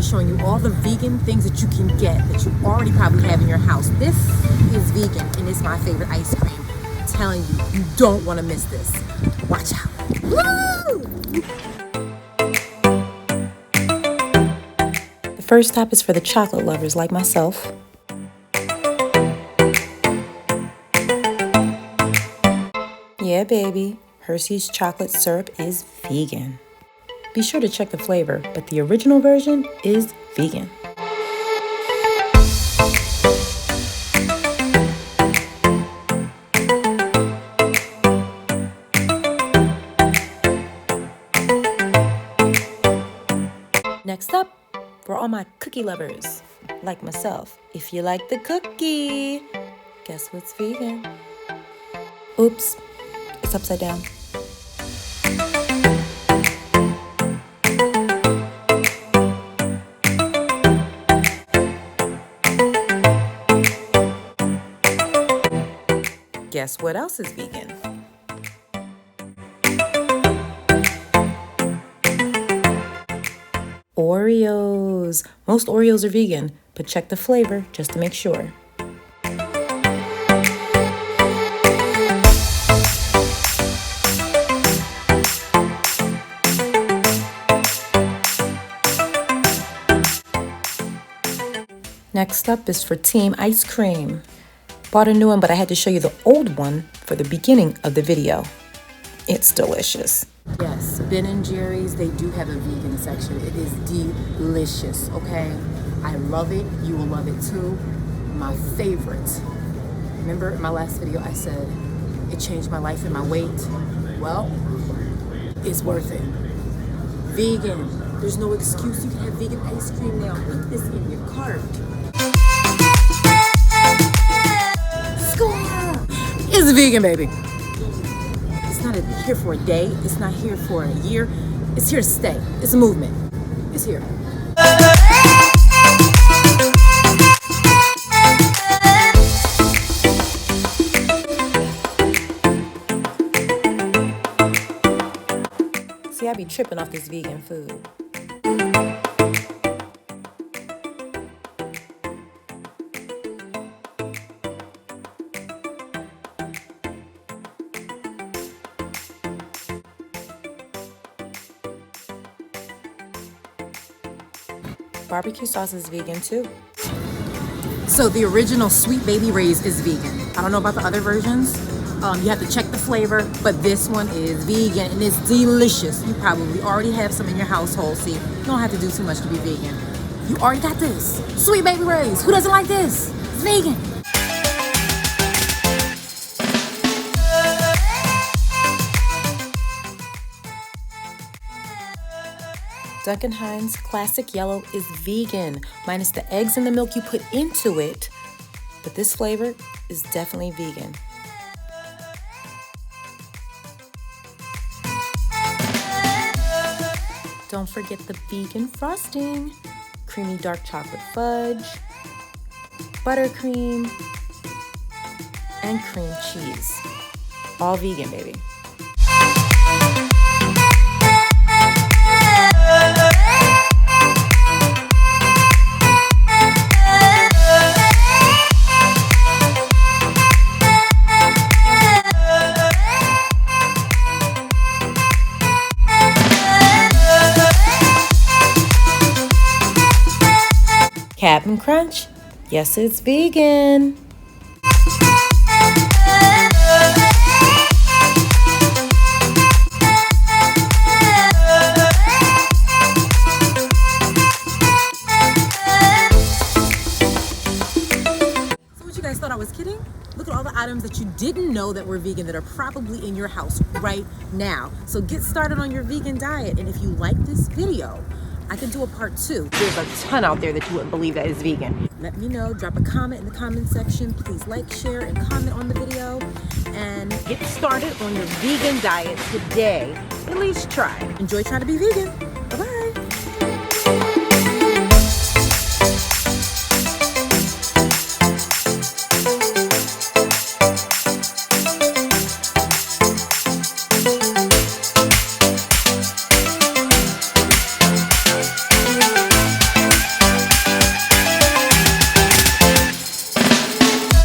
showing you all the vegan things that you can get that you already probably have in your house. This is vegan and it's my favorite ice cream. I'm telling you, you don't want to miss this. Watch out. Woo! The first stop is for the chocolate lovers like myself. Yeah, baby, Hershey's chocolate syrup is vegan. Be sure to check the flavor, but the original version is vegan. Next up, for all my cookie lovers, like myself, if you like the cookie, guess what's vegan? Oops, it's upside down. Guess what else is vegan? Oreos. Most Oreos are vegan, but check the flavor just to make sure. Next up is for Team Ice Cream. Bought a new one, but I had to show you the old one for the beginning of the video. It's delicious. Yes, Ben & Jerry's, they do have a vegan section. It is delicious, okay? I love it. You will love it too. My favorite. Remember in my last video I said it changed my life and my weight? Well, it's worth it. Vegan. There's no excuse. You can have vegan ice cream now. Put this in your cart. Score! It's vegan, baby. It's not here for a day. It's not here for a year. It's here to stay. It's a movement. It's here. See, I be tripping off this vegan food. Barbecue sauce is vegan too. So the original Sweet Baby Ray's is vegan. I don't know about the other versions. You have to check the flavor, but this one is vegan and it's delicious. You probably already have some in your household. See, you don't have to do too much to be vegan. You already got this. Sweet Baby Ray's. Who doesn't like this? It's vegan. Duncan Hines Classic Yellow is vegan, minus the eggs and the milk you put into it. But this flavor is definitely vegan. Don't forget the vegan frosting, creamy dark chocolate fudge, buttercream, and cream cheese. All vegan, baby. Cap'n Crunch, yes, it's vegan. So what, you guys thought I was kidding? Look at all the items that you didn't know that were vegan that are probably in your house right now. So get started on your vegan diet, and if you like this video, I can do a part 2. There's a ton out there that you wouldn't believe that is vegan. Let me know. Drop a comment in the comment section. Please like, share, and comment on the video. And get started on your vegan diet today. At least try. Enjoy trying to be vegan.